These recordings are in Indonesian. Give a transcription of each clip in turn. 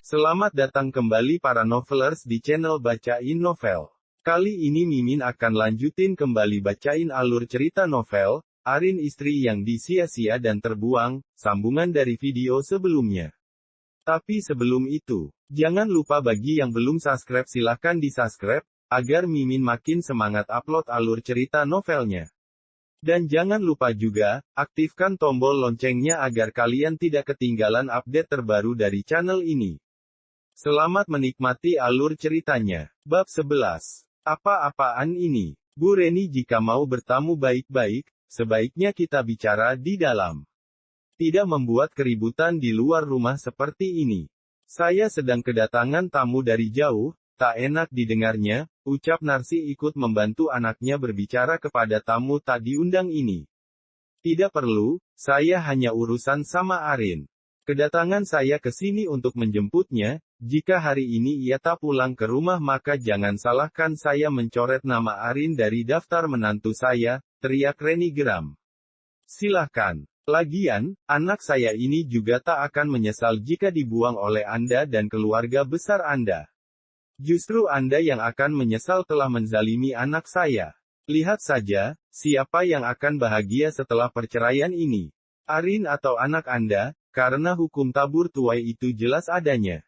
Selamat datang kembali para novelers di channel Bacain Novel. Kali ini Mimin akan lanjutin kembali bacain alur cerita novel, Arin Istri yang Disia-sia dan Terbuang, sambungan dari video sebelumnya. Tapi sebelum itu, jangan lupa bagi yang belum subscribe silahkan di-subscribe, agar Mimin makin semangat upload alur cerita novelnya. Dan jangan lupa juga, aktifkan tombol loncengnya agar kalian tidak ketinggalan update terbaru dari channel ini. Selamat menikmati alur ceritanya. Bab 11. Apa-apaan ini? Bu Reni, jika mau bertamu baik-baik, sebaiknya kita bicara di dalam. Tidak membuat keributan di luar rumah seperti ini. Saya sedang kedatangan tamu dari jauh, tak enak didengarnya, ucap Narsi ikut membantu anaknya berbicara kepada tamu tak diundang ini. Tidak perlu, saya hanya urusan sama Arin. Kedatangan saya ke sini untuk menjemputnya, jika hari ini ia tak pulang ke rumah maka jangan salahkan saya mencoret nama Arin dari daftar menantu saya, teriak Reni geram. Silahkan. Lagian, anak saya ini juga tak akan menyesal jika dibuang oleh Anda dan keluarga besar Anda. Justru Anda yang akan menyesal telah menzalimi anak saya. Lihat saja, siapa yang akan bahagia setelah perceraian ini? Arin atau anak Anda, karena hukum tabur tuai itu jelas adanya.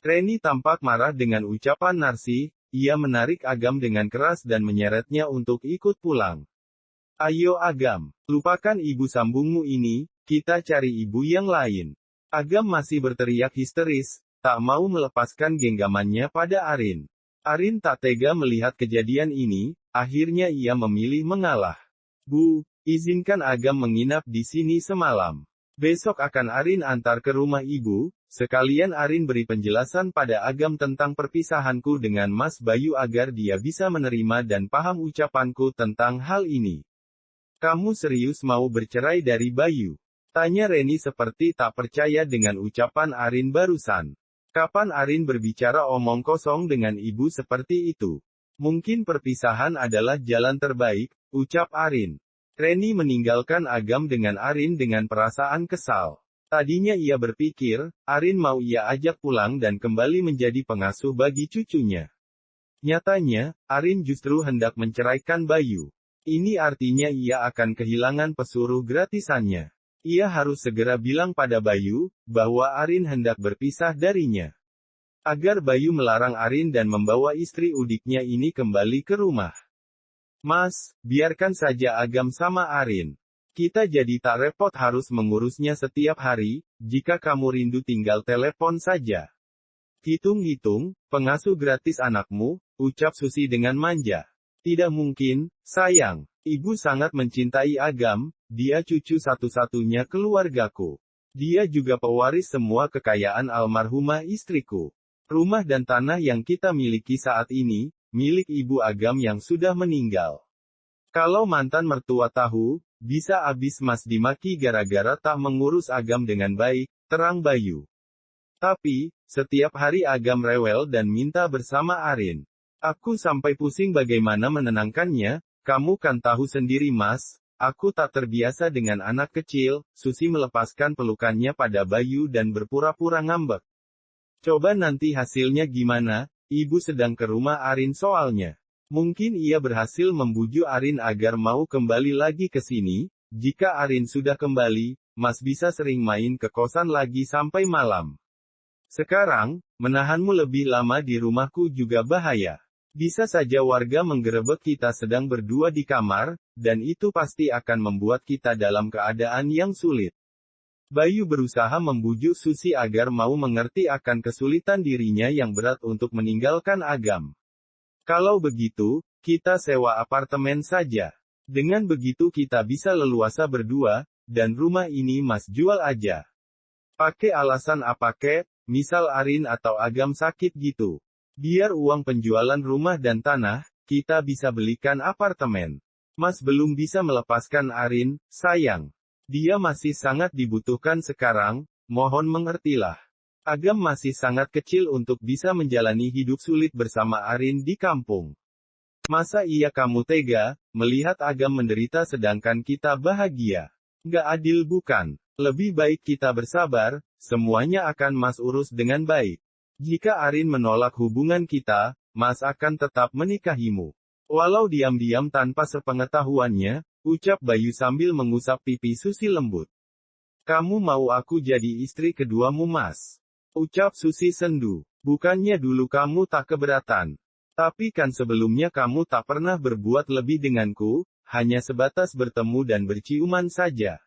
Reni tampak marah dengan ucapan Narsi, ia menarik Agam dengan keras dan menyeretnya untuk ikut pulang. Ayo Agam, lupakan ibu sambungmu ini, kita cari ibu yang lain. Agam masih berteriak histeris, tak mau melepaskan genggamannya pada Arin. Arin tak tega melihat kejadian ini, akhirnya ia memilih mengalah. Bu, izinkan Agam menginap di sini semalam. Besok akan Arin antar ke rumah ibu, sekalian Arin beri penjelasan pada Agam tentang perpisahanku dengan Mas Bayu agar dia bisa menerima dan paham ucapanku tentang hal ini. Kamu serius mau bercerai dari Bayu? Tanya Reni seperti tak percaya dengan ucapan Arin barusan. Kapan Arin berbicara omong kosong dengan ibu seperti itu? Mungkin perpisahan adalah jalan terbaik, ucap Arin. Reni meninggalkan Agam dengan Arin dengan perasaan kesal. Tadinya ia berpikir, Arin mau ia ajak pulang dan kembali menjadi pengasuh bagi cucunya. Nyatanya, Arin justru hendak menceraikan Bayu. Ini artinya ia akan kehilangan pesuruh gratisannya. Ia harus segera bilang pada Bayu, bahwa Arin hendak berpisah darinya. Agar Bayu melarang Arin dan membawa istri udiknya ini kembali ke rumah. Mas, biarkan saja Agam sama Arin. Kita jadi tak repot harus mengurusnya setiap hari, jika kamu rindu tinggal telepon saja. Hitung-hitung, pengasuh gratis anakmu, ucap Susi dengan manja. Tidak mungkin, sayang. Ibu sangat mencintai Agam, dia cucu satu-satunya keluargaku. Dia juga pewaris semua kekayaan almarhumah istriku. Rumah dan tanah yang kita miliki saat ini, milik ibu Agam yang sudah meninggal. Kalau mantan mertua tahu, bisa abis Mas dimaki gara-gara tak mengurus Agam dengan baik, terang Bayu. Tapi, setiap hari Agam rewel dan minta bersama Arin. Aku sampai pusing bagaimana menenangkannya. Kamu kan tahu sendiri Mas, aku tak terbiasa dengan anak kecil. Susi melepaskan pelukannya pada Bayu dan berpura-pura ngambek. Coba nanti hasilnya gimana, ibu sedang ke rumah Arin soalnya. Mungkin ia berhasil membujuk Arin agar mau kembali lagi ke sini. Jika Arin sudah kembali, Mas bisa sering main ke kosan lagi sampai malam. Sekarang, menahanmu lebih lama di rumahku juga bahaya. Bisa saja warga menggerebek kita sedang berdua di kamar, dan itu pasti akan membuat kita dalam keadaan yang sulit. Bayu berusaha membujuk Susi agar mau mengerti akan kesulitan dirinya yang berat untuk meninggalkan Agam. Kalau begitu, kita sewa apartemen saja. Dengan begitu kita bisa leluasa berdua, dan rumah ini Mas jual aja. Pakai alasan apa kek, misal Arin atau Agam sakit gitu. Biar uang penjualan rumah dan tanah, kita bisa belikan apartemen. Mas belum bisa melepaskan Arin, sayang. Dia masih sangat dibutuhkan sekarang, mohon mengertilah. Agam masih sangat kecil untuk bisa menjalani hidup sulit bersama Arin di kampung. Masa iya kamu tega, melihat Agam menderita sedangkan kita bahagia? Nggak adil bukan? Lebih baik kita bersabar, semuanya akan Mas urus dengan baik. Jika Arin menolak hubungan kita, Mas akan tetap menikahimu. Walau diam-diam tanpa sepengetahuannya, ucap Bayu sambil mengusap pipi Susi lembut. Kamu mau aku jadi istri keduamu Mas? Ucap Susi sendu. Bukannya dulu kamu tak keberatan. Tapi kan sebelumnya kamu tak pernah berbuat lebih denganku, hanya sebatas bertemu dan berciuman saja.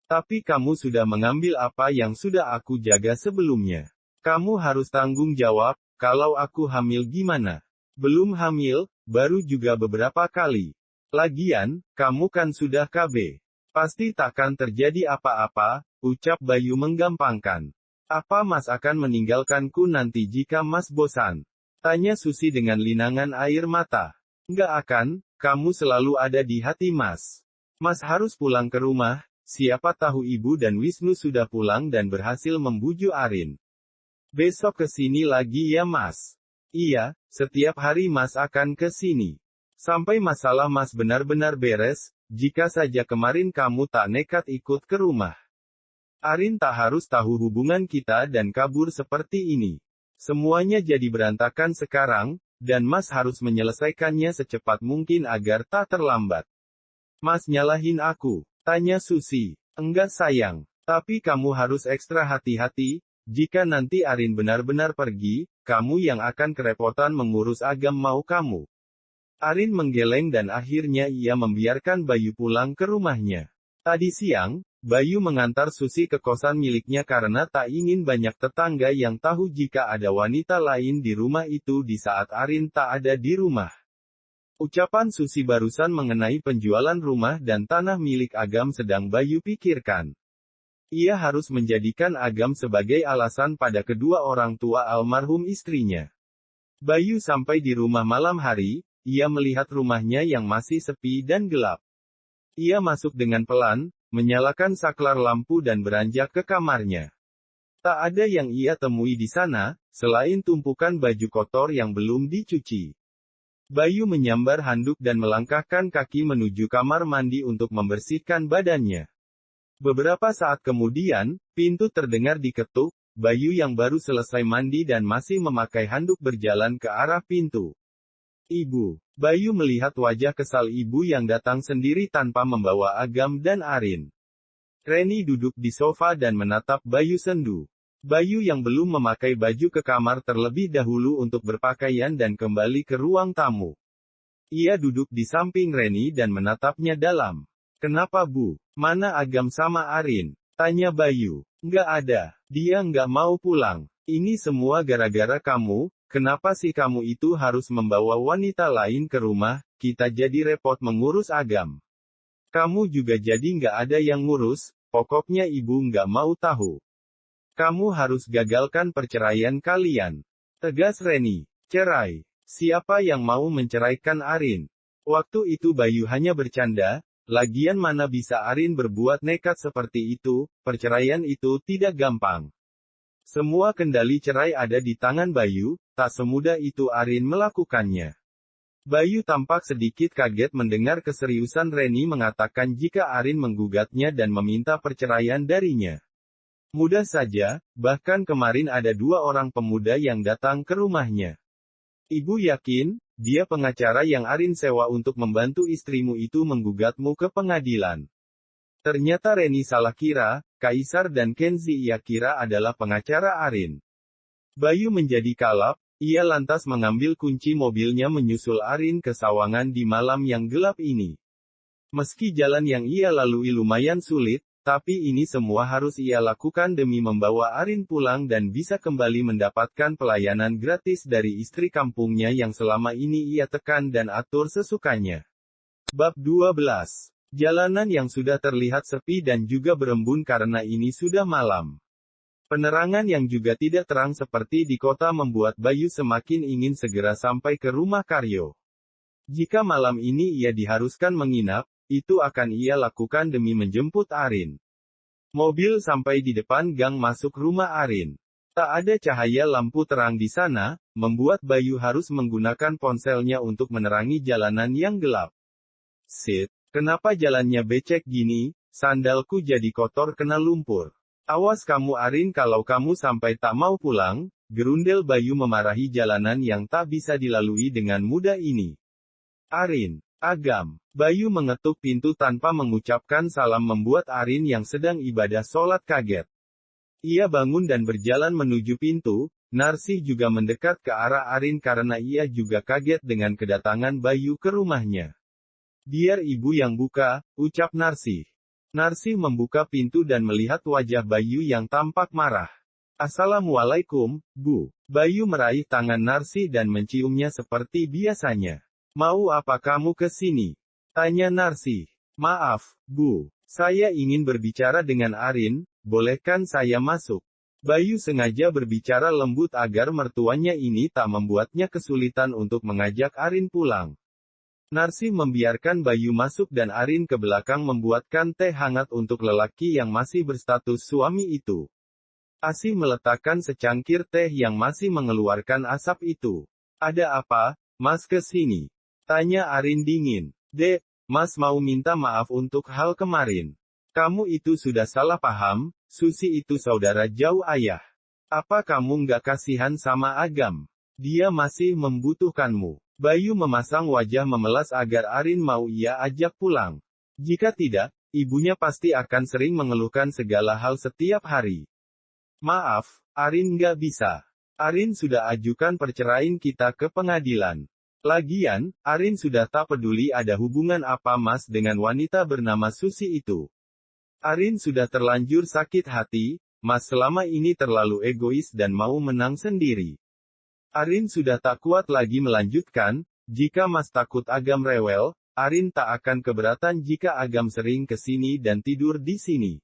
Tapi kamu sudah mengambil apa yang sudah aku jaga sebelumnya. Kamu harus tanggung jawab, kalau aku hamil gimana? Belum hamil, baru juga beberapa kali. Lagian, kamu kan sudah KB. Pasti takkan terjadi apa-apa, ucap Bayu menggampangkan. Apa Mas akan meninggalkanku nanti jika Mas bosan? Tanya Susi dengan linangan air mata. Nggak akan, kamu selalu ada di hati Mas. Mas harus pulang ke rumah, siapa tahu Ibu dan Wisnu sudah pulang dan berhasil membujuk Arin. Besok ke sini lagi ya Mas. Iya, setiap hari Mas akan ke sini. Sampai masalah Mas benar-benar beres, jika saja kemarin kamu tak nekat ikut ke rumah. Arin tak harus tahu hubungan kita dan kabur seperti ini. Semuanya jadi berantakan sekarang, dan Mas harus menyelesaikannya secepat mungkin agar tak terlambat. Mas nyalahin aku? Tanya Susi. Enggak sayang, tapi kamu harus ekstra hati-hati, jika nanti Arin benar-benar pergi, kamu yang akan kerepotan mengurus Agam mau kamu. Arin menggeleng dan akhirnya ia membiarkan Bayu pulang ke rumahnya. Tadi siang, Bayu mengantar Susi ke kosan miliknya karena tak ingin banyak tetangga yang tahu jika ada wanita lain di rumah itu di saat Arin tak ada di rumah. Ucapan Susi barusan mengenai penjualan rumah dan tanah milik Agam sedang Bayu pikirkan. Ia harus menjadikan Agam sebagai alasan pada kedua orang tua almarhum istrinya. Bayu sampai di rumah malam hari, ia melihat rumahnya yang masih sepi dan gelap. Ia masuk dengan pelan, menyalakan saklar lampu dan beranjak ke kamarnya. Tak ada yang ia temui di sana, selain tumpukan baju kotor yang belum dicuci. Bayu menyambar handuk dan melangkahkan kaki menuju kamar mandi untuk membersihkan badannya. Beberapa saat kemudian, pintu terdengar diketuk, Bayu yang baru selesai mandi dan masih memakai handuk berjalan ke arah pintu. Ibu. Bayu melihat wajah kesal ibu yang datang sendiri tanpa membawa Agam dan Arin. Reni duduk di sofa dan menatap Bayu sendu. Bayu yang belum memakai baju ke kamar terlebih dahulu untuk berpakaian dan kembali ke ruang tamu. Ia duduk di samping Reni dan menatapnya dalam. Kenapa Bu? Mana Agam sama Arin? Tanya Bayu. Nggak ada. Dia nggak mau pulang. Ini semua gara-gara kamu. Kenapa sih kamu itu harus membawa wanita lain ke rumah, kita jadi repot mengurus Agam. Kamu juga jadi nggak ada yang ngurus, pokoknya ibu nggak mau tahu. Kamu harus gagalkan perceraian kalian. Tegas Reni. Cerai. Siapa yang mau menceraikan Arin? Waktu itu Bayu hanya bercanda, lagian mana bisa Arin berbuat nekat seperti itu, perceraian itu tidak gampang. Semua kendali cerai ada di tangan Bayu, tak semudah itu Arin melakukannya. Bayu tampak sedikit kaget mendengar keseriusan Reni mengatakan jika Arin menggugatnya dan meminta perceraian darinya. Mudah saja, bahkan kemarin ada dua orang pemuda yang datang ke rumahnya. Ibu yakin, dia pengacara yang Arin sewa untuk membantu istrimu itu menggugatmu ke pengadilan. Ternyata Reni salah kira, Kaisar dan Kenzi ia kira adalah pengacara Arin. Bayu menjadi kalap, ia lantas mengambil kunci mobilnya menyusul Arin ke Sawangan di malam yang gelap ini. Meski jalan yang ia lalui lumayan sulit, tapi ini semua harus ia lakukan demi membawa Arin pulang dan bisa kembali mendapatkan pelayanan gratis dari istri kampungnya yang selama ini ia tekan dan atur sesukanya. Bab 12. Jalanan yang sudah terlihat sepi dan juga berembun karena ini sudah malam. Penerangan yang juga tidak terang seperti di kota membuat Bayu semakin ingin segera sampai ke rumah Karyo. Jika malam ini ia diharuskan menginap, itu akan ia lakukan demi menjemput Arin. Mobil sampai di depan gang masuk rumah Arin. Tak ada cahaya lampu terang di sana, membuat Bayu harus menggunakan ponselnya untuk menerangi jalanan yang gelap. Kenapa jalannya becek gini? Sandalku jadi kotor kena lumpur. Awas kamu Arin kalau kamu sampai tak mau pulang, gerundel Bayu memarahi jalanan yang tak bisa dilalui dengan mudah ini. Arin, Agam. Bayu mengetuk pintu tanpa mengucapkan salam membuat Arin yang sedang ibadah sholat kaget. Ia bangun dan berjalan menuju pintu. Narsih juga mendekat ke arah Arin karena ia juga kaget dengan kedatangan Bayu ke rumahnya. Biar ibu yang buka, ucap Narsih. Narsih membuka pintu dan melihat wajah Bayu yang tampak marah. Assalamualaikum, Bu. Bayu meraih tangan Narsih dan menciumnya seperti biasanya. Mau apa kamu ke sini? Tanya Narsih. Maaf, Bu. Saya ingin berbicara dengan Arin, bolehkan saya masuk? Bayu sengaja berbicara lembut agar mertuanya ini tak membuatnya kesulitan untuk mengajak Arin pulang. Narsih membiarkan Bayu masuk dan Arin ke belakang membuatkan teh hangat untuk lelaki yang masih berstatus suami itu. Asih meletakkan secangkir teh yang masih mengeluarkan asap itu. Ada apa, Mas ke sini? Tanya Arin dingin. Dek, Mas mau minta maaf untuk hal kemarin. Kamu itu sudah salah paham, Susi itu saudara jauh ayah. Apa kamu nggak kasihan sama Agam? Dia masih membutuhkanmu. Bayu memasang wajah memelas agar Arin mau ia ajak pulang. Jika tidak, ibunya pasti akan sering mengeluhkan segala hal setiap hari. Maaf, Arin nggak bisa. Arin sudah ajukan perceraian kita ke pengadilan. Lagian, Arin sudah tak peduli ada hubungan apa Mas dengan wanita bernama Susi itu. Arin sudah terlanjur sakit hati, Mas selama ini terlalu egois dan mau menang sendiri. Arin sudah tak kuat lagi melanjutkan, jika Mas takut Agam rewel, Arin tak akan keberatan jika Agam sering ke sini dan tidur di sini.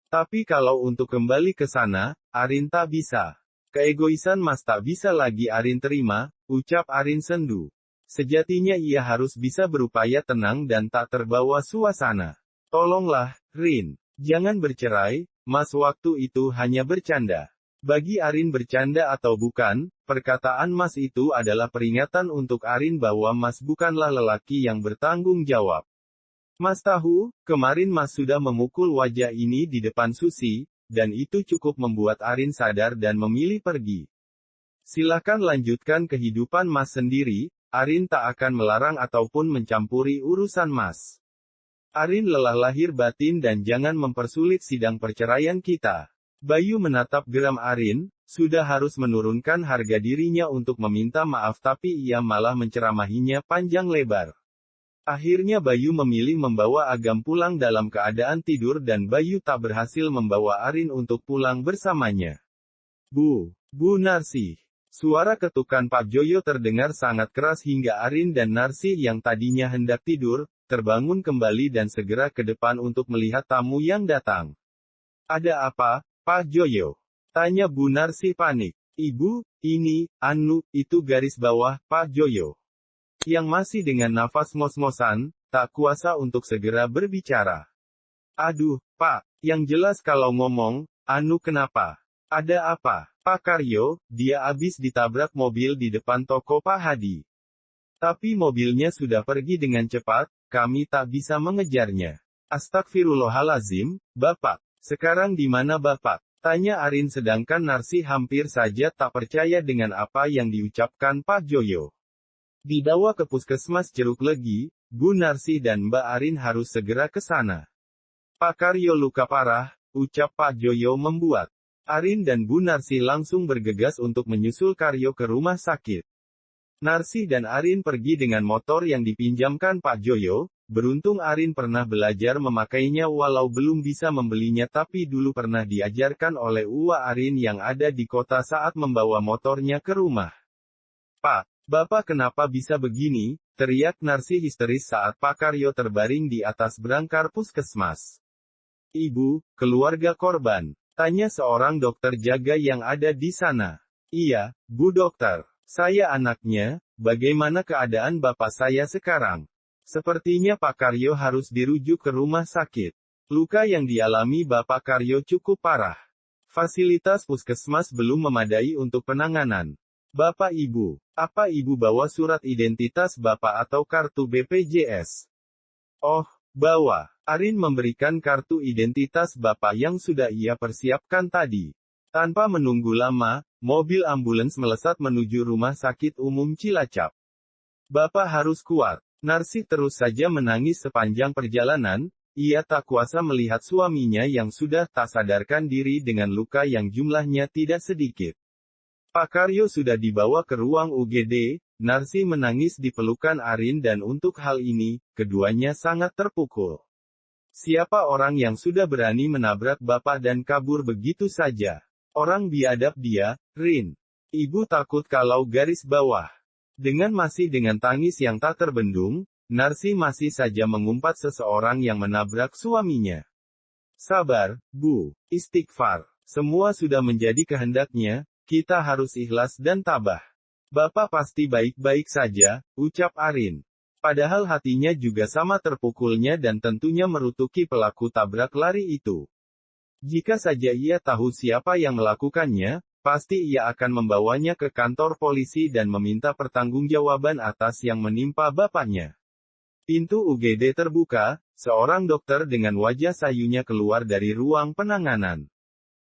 Tapi kalau untuk kembali ke sana, Arin tak bisa. Keegoisan Mas tak bisa lagi Arin terima, ucap Arin sendu. Sejatinya ia harus bisa berupaya tenang dan tak terbawa suasana. Tolonglah, Rin. Jangan bercerai, Mas waktu itu hanya bercanda. Bagi Arin bercanda atau bukan, perkataan Mas itu adalah peringatan untuk Arin bahwa Mas bukanlah lelaki yang bertanggung jawab. Mas tahu, kemarin Mas sudah memukul wajah ini di depan Susi, dan itu cukup membuat Arin sadar dan memilih pergi. Silakan lanjutkan kehidupan Mas sendiri, Arin tak akan melarang ataupun mencampuri urusan Mas. Arin lelah lahir batin dan jangan mempersulit sidang perceraian kita. Bayu menatap geram Arin, sudah harus menurunkan harga dirinya untuk meminta maaf tapi ia malah menceramahinya panjang lebar. Akhirnya Bayu memilih membawa Agam pulang dalam keadaan tidur dan Bayu tak berhasil membawa Arin untuk pulang bersamanya. Bu Narsih. Suara ketukan Pak Joyo terdengar sangat keras hingga Arin dan Narsih yang tadinya hendak tidur, terbangun kembali dan segera ke depan untuk melihat tamu yang datang. Ada apa, Pak Joyo? Tanya Bu Narsih panik. Ibu, ini, itu garis bawah, Pak Joyo. Yang masih dengan nafas ngos-ngosan, tak kuasa untuk segera berbicara. Aduh, Pak, yang jelas kalau ngomong, kenapa? Ada apa? Pak Karyo, dia abis ditabrak mobil di depan toko Pak Hadi. Tapi mobilnya sudah pergi dengan cepat, kami tak bisa mengejarnya. Astagfirullahalazim, Bapak. Sekarang di mana Bapak? Tanya Arin sedangkan Narsih hampir saja tak percaya dengan apa yang diucapkan Pak Joyo. Dibawa ke puskesmas Jeruk Legi, Bu Narsih dan Mbak Arin harus segera ke sana. Pak Karyo luka parah, ucap Pak Joyo membuat Arin dan Bu Narsih langsung bergegas untuk menyusul Karyo ke rumah sakit. Narsih dan Arin pergi dengan motor yang dipinjamkan Pak Joyo. Beruntung Arin pernah belajar memakainya walau belum bisa membelinya tapi dulu pernah diajarkan oleh Uwa Arin yang ada di kota saat membawa motornya ke rumah. Pak, Bapak kenapa bisa begini? Teriak Narsih histeris saat Pak Karyo terbaring di atas berangkar puskesmas. Ibu, keluarga korban. Tanya seorang dokter jaga yang ada di sana. Iya, Bu Dokter. Saya anaknya, bagaimana keadaan Bapak saya sekarang? Sepertinya Pak Karyo harus dirujuk ke rumah sakit. Luka yang dialami Bapak Karyo cukup parah. Fasilitas puskesmas belum memadai untuk penanganan. Bapak Ibu, apa Ibu bawa surat identitas Bapak atau kartu BPJS? Oh, bawa. Arin memberikan kartu identitas Bapak yang sudah ia persiapkan tadi. Tanpa menunggu lama, mobil ambulans melesat menuju rumah sakit umum Cilacap. Bapak harus kuat. Narsi terus saja menangis sepanjang perjalanan. Ia tak kuasa melihat suaminya yang sudah tak sadarkan diri dengan luka yang jumlahnya tidak sedikit. Pak Karyo sudah dibawa ke ruang UGD. Narsi menangis di pelukan Arin dan untuk hal ini, keduanya sangat terpukul. Siapa orang yang sudah berani menabrak Bapak dan kabur begitu saja? Orang biadab dia, Rin. Ibu takut kalau garis bawah. Dengan tangis yang tak terbendung, Narsi masih saja mengumpat seseorang yang menabrak suaminya. Sabar, Bu. Istighfar. Semua sudah menjadi kehendaknya, kita harus ikhlas dan tabah. Bapak pasti baik-baik saja, ucap Arin. Padahal hatinya juga sama terpukulnya dan tentunya merutuki pelaku tabrak lari itu. Jika saja ia tahu siapa yang melakukannya, pasti ia akan membawanya ke kantor polisi dan meminta pertanggungjawaban atas yang menimpa bapaknya. Pintu UGD terbuka, seorang dokter dengan wajah sayunya keluar dari ruang penanganan.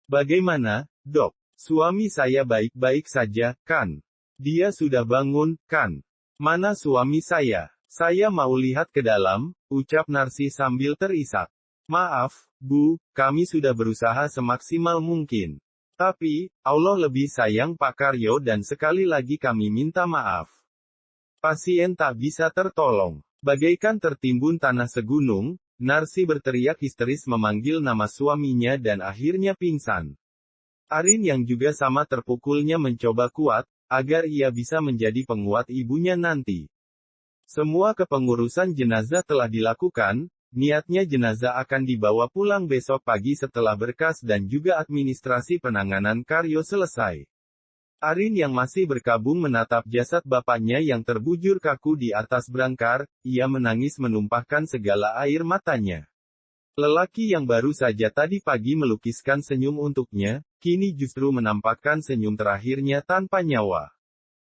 Bagaimana, Dok? Suami saya baik-baik saja, kan? Dia sudah bangun, kan? Mana suami saya? Saya mau lihat ke dalam, ucap Narsi sambil terisak. Maaf, Bu, kami sudah berusaha semaksimal mungkin. Tapi, Allah lebih sayang Pak Karyo dan sekali lagi kami minta maaf. Pasien tak bisa tertolong. Bagaikan tertimbun tanah segunung, Narsi berteriak histeris memanggil nama suaminya dan akhirnya pingsan. Arin yang juga sama terpukulnya mencoba kuat, agar ia bisa menjadi penguat ibunya nanti. Semua kepengurusan jenazah telah dilakukan, niatnya jenazah akan dibawa pulang besok pagi setelah berkas dan juga administrasi penanganan Karyo selesai. Arin yang masih berkabung menatap jasad bapaknya yang terbujur kaku di atas brangkar, ia menangis menumpahkan segala air matanya. Lelaki yang baru saja tadi pagi melukiskan senyum untuknya, kini justru menampakkan senyum terakhirnya tanpa nyawa.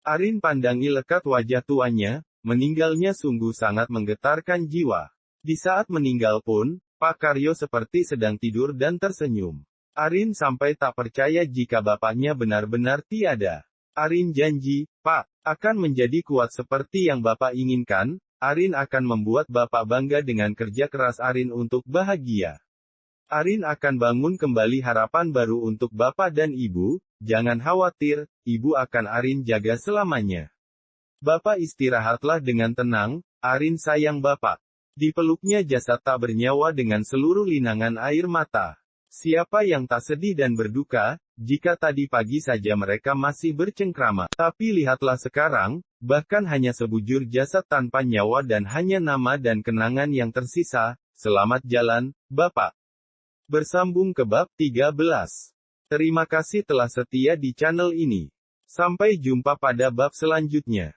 Arin pandangi lekat wajah tuanya, meninggalnya sungguh sangat menggetarkan jiwa. Di saat meninggal pun, Pak Karyo seperti sedang tidur dan tersenyum. Arin sampai tak percaya jika bapaknya benar-benar tiada. Arin janji, Pak, akan menjadi kuat seperti yang Bapak inginkan. Arin akan membuat Bapak bangga dengan kerja keras Arin untuk bahagia. Arin akan bangun kembali harapan baru untuk Bapak dan Ibu. Jangan khawatir, Ibu akan Arin jaga selamanya. Bapak istirahatlah dengan tenang, Arin sayang Bapak. Dipeluknya jasad tak bernyawa dengan seluruh linangan air mata. Siapa yang tak sedih dan berduka, jika tadi pagi saja mereka masih bercengkrama. Tapi lihatlah sekarang, bahkan hanya sebujur jasad tanpa nyawa dan hanya nama dan kenangan yang tersisa. Selamat jalan, Bapak. Bersambung ke bab 13. Terima kasih telah setia di channel ini. Sampai jumpa pada bab selanjutnya.